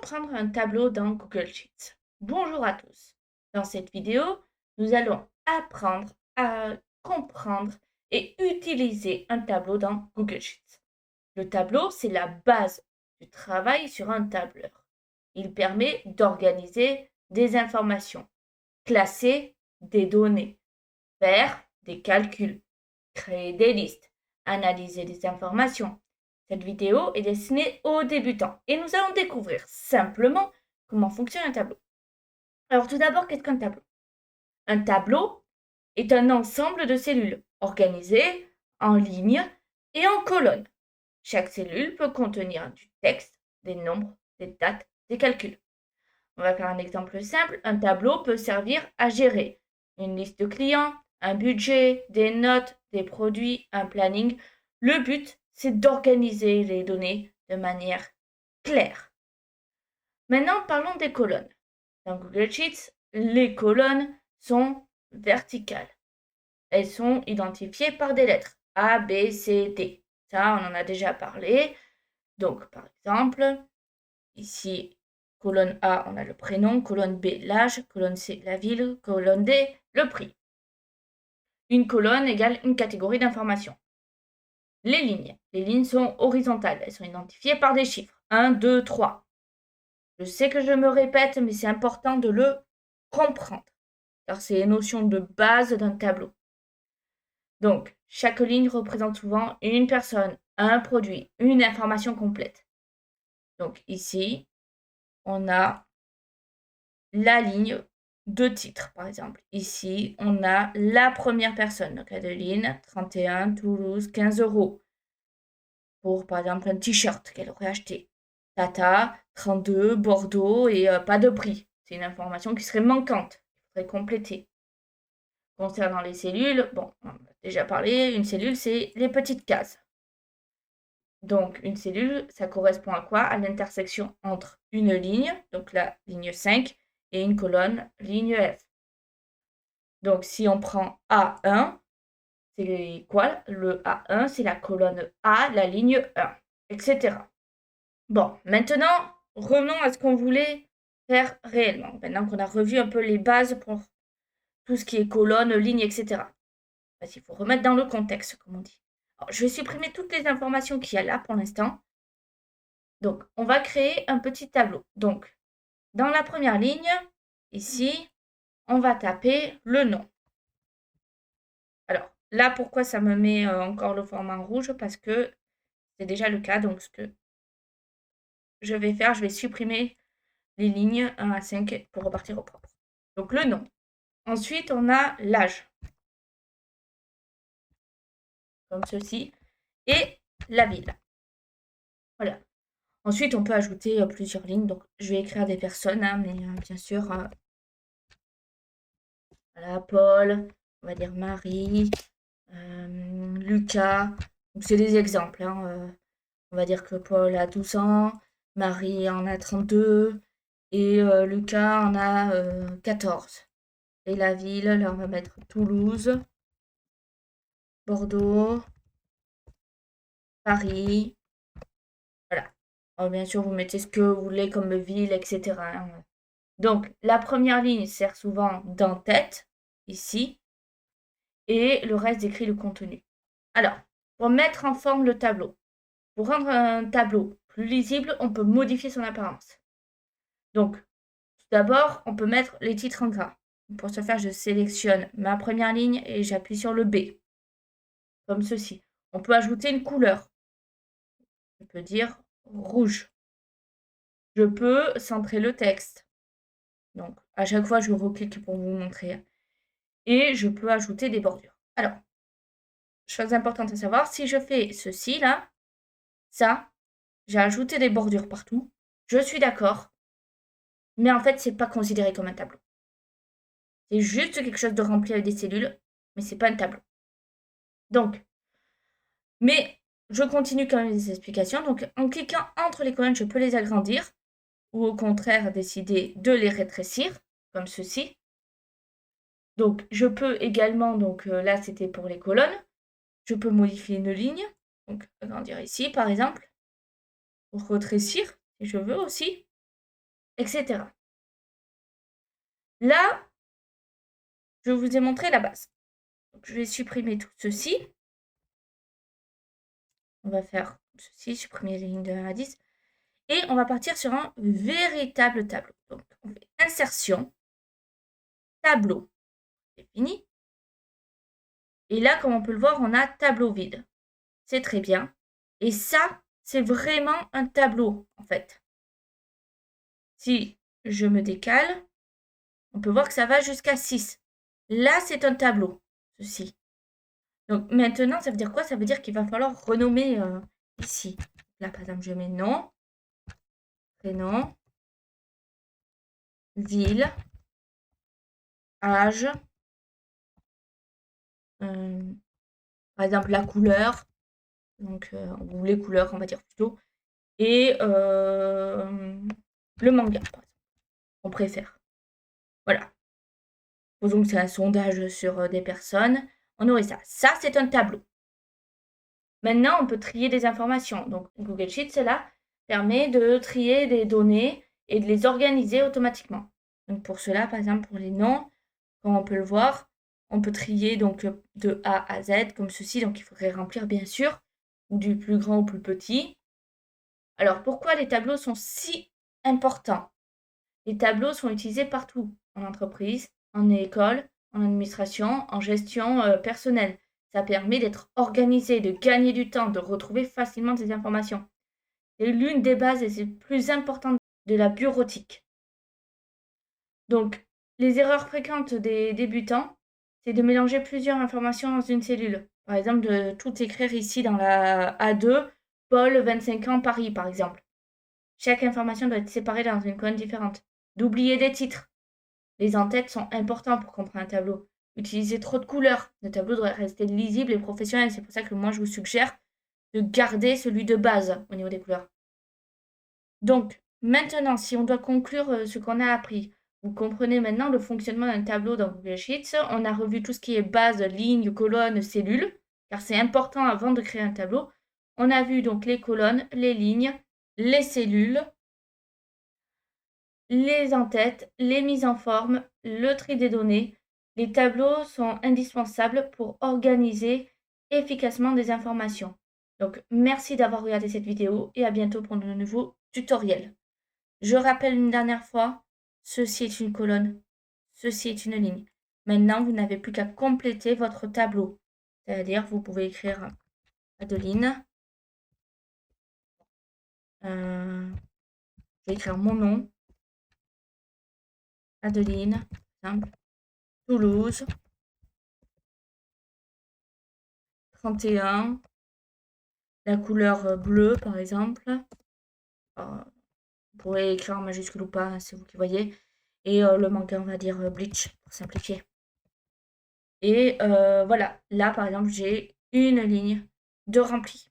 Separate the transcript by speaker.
Speaker 1: comprendre un tableau dans Google Sheets. Bonjour à tous. Dans cette vidéo, nous allons apprendre à comprendre et utiliser un tableau dans Google Sheets. Le tableau, c'est la base du travail sur un tableur. Il permet d'organiser des informations, classer des données, faire des calculs, créer des listes, analyser des informations. Cette vidéo est destinée aux débutants et nous allons découvrir simplement comment fonctionne un tableau. Alors tout d'abord, qu'est-ce qu'un tableau? Un tableau est un ensemble de cellules organisées en lignes et en colonnes. Chaque cellule peut contenir du texte, des nombres, des dates, des calculs. On va faire un exemple simple. Un tableau peut servir à gérer une liste de clients, un budget, des notes, des produits, un planning. Le but, c'est d'organiser les données de manière claire. Maintenant, parlons des colonnes. Dans Google Sheets, les colonnes sont verticales. Elles sont identifiées par des lettres A, B, C, D. Ça, on en a déjà parlé. Donc, par exemple, ici, colonne A, on a le prénom, colonne B, l'âge, colonne C, la ville, colonne D, le prix. Une colonne égale une catégorie d'informations. Les lignes sont horizontales, elles sont identifiées par des chiffres, 1, 2, 3. Je sais que je me répète, mais c'est important de le comprendre, car c'est les notions de base d'un tableau. Donc, chaque ligne représente souvent une personne, un produit, une information complète. Donc ici, on a la ligne de titre, par exemple. Ici, on a la première personne. Donc, Adeline, 31, Toulouse, 15 euros. Pour, par exemple, un t-shirt qu'elle aurait acheté. Tata, 32, Bordeaux et pas de prix. C'est une information qui serait manquante, qu'il faudrait compléter. Concernant les cellules, bon, on en a déjà parlé, une cellule, c'est les petites cases. Donc, une cellule, ça correspond à quoi? À l'intersection entre une ligne, donc la ligne 5, et une colonne, ligne F. Donc, si on prend A1, c'est quoi? Le A1, c'est la colonne A, la ligne 1, etc. Bon, maintenant, revenons à ce qu'on voulait faire réellement. Maintenant qu'on a revu un peu les bases pour tout ce qui est colonne, ligne, etc. Il faut remettre dans le contexte, comme on dit. Alors, je vais supprimer toutes les informations qu'il y a là pour l'instant. Donc, on va créer un petit tableau. Donc, dans la première ligne, ici, on va taper le nom. Alors, là, pourquoi ça me met encore le format rouge? Parce que c'est déjà le cas. Donc, ce que je vais faire, je vais supprimer les lignes 1 à 5 pour repartir au propre. Donc, le nom. Ensuite, on a l'âge. Comme ceci. Et la ville. Voilà. Ensuite, on peut ajouter plusieurs lignes. Donc, je vais écrire des personnes, hein, mais bien sûr, voilà, Paul, on va dire Marie, Lucas. Donc, c'est des exemples. Hein, on va dire que Paul a 12 ans, Marie en a 32 et Lucas en a 14. Et la ville, là, on va mettre Toulouse, Bordeaux, Paris. Voilà. Alors, bien sûr, vous mettez ce que vous voulez comme ville, etc. Hein. Donc, la première ligne sert souvent d'en-tête, ici, et le reste décrit le contenu. Alors, pour mettre en forme le tableau, pour rendre un tableau plus lisible, on peut modifier son apparence. Donc, tout d'abord, on peut mettre les titres en gras. Pour ce faire, je sélectionne ma première ligne et j'appuie sur le B, comme ceci. On peut ajouter une couleur. Je peux dire rouge. Je peux centrer le texte. Donc, à chaque fois, je reclique pour vous montrer. Et je peux ajouter des bordures. Alors, chose importante à savoir, si je fais ceci, là, ça, j'ai ajouté des bordures partout. Je suis d'accord. Mais en fait, c'est pas considéré comme un tableau. C'est juste quelque chose de rempli avec des cellules, mais c'est pas un tableau. Donc, mais je continue quand même les explications. Donc, en cliquant entre les colonnes, je peux les agrandir ou au contraire décider de les rétrécir, comme ceci. Donc, je peux également, donc là c'était pour les colonnes, je peux modifier une ligne, donc agrandir ici par exemple, ou rétrécir si je veux aussi. etc. Là, je vous ai montré la base. Donc, je vais supprimer tout ceci. On va faire ceci, supprimer les lignes de 1 à 10. Et on va partir sur un véritable tableau. Donc, on fait insertion, tableau. C'est fini. Et là, comme on peut le voir, on a tableau vide. C'est très bien. Et ça, c'est vraiment un tableau, en fait. Si je me décale, on peut voir que ça va jusqu'à 6. Là, c'est un tableau, ceci. Donc maintenant, ça veut dire quoi? Ça veut dire qu'il va falloir renommer ici. Là, par exemple, je mets nom, prénom, ville, âge, par exemple la couleur, donc ou les couleurs, on va dire plutôt, et le manga, par exemple, on préfère. Voilà. Supposons que c'est un sondage sur des personnes. On aurait ça. Ça, c'est un tableau. Maintenant, on peut trier des informations. Donc, Google Sheets, cela permet de trier des données et de les organiser automatiquement. Donc, pour cela, par exemple, pour les noms, comme on peut le voir, on peut trier donc de A à Z comme ceci. Donc, il faudrait remplir, bien sûr, du plus grand au plus petit. Alors, pourquoi les tableaux sont si importants? Les tableaux sont utilisés partout, en entreprise, en école, en administration, en gestion personnelle. Ça permet d'être organisé, de gagner du temps, de retrouver facilement des informations. C'est l'une des bases et les plus importantes de la bureautique. Donc, les erreurs fréquentes des débutants, c'est de mélanger plusieurs informations dans une cellule. Par exemple, de tout écrire ici dans la A2, Paul, 25 ans, Paris, par exemple. Chaque information doit être séparée dans une colonne différente. D'oublier des titres. Les en-têtes sont importants pour comprendre un tableau. Utiliser trop de couleurs. Le tableau doit rester lisible et professionnel. C'est pour ça que moi, je vous suggère de garder celui de base au niveau des couleurs. Donc, maintenant, si on doit conclure ce qu'on a appris, vous comprenez maintenant le fonctionnement d'un tableau dans Google Sheets. On a revu tout ce qui est base, ligne, colonne, cellule, car c'est important avant de créer un tableau. On a vu donc les colonnes, les lignes, les cellules, les en-têtes, les mises en forme, le tri des données. Les tableaux sont indispensables pour organiser efficacement des informations. Donc, merci d'avoir regardé cette vidéo et à bientôt pour de nouveaux tutoriels. Je rappelle une dernière fois, ceci est une colonne, ceci est une ligne. Maintenant, vous n'avez plus qu'à compléter votre tableau. C'est-à-dire, vous pouvez écrire Adeline. Je vais écrire mon nom. Adeline, simple. Toulouse. 31. La couleur bleue, par exemple. Vous pourrez écrire en majuscule ou pas, c'est vous qui voyez. Et le manga, on va dire Bleach, pour simplifier. Et voilà, là, par exemple, j'ai une ligne de rempli.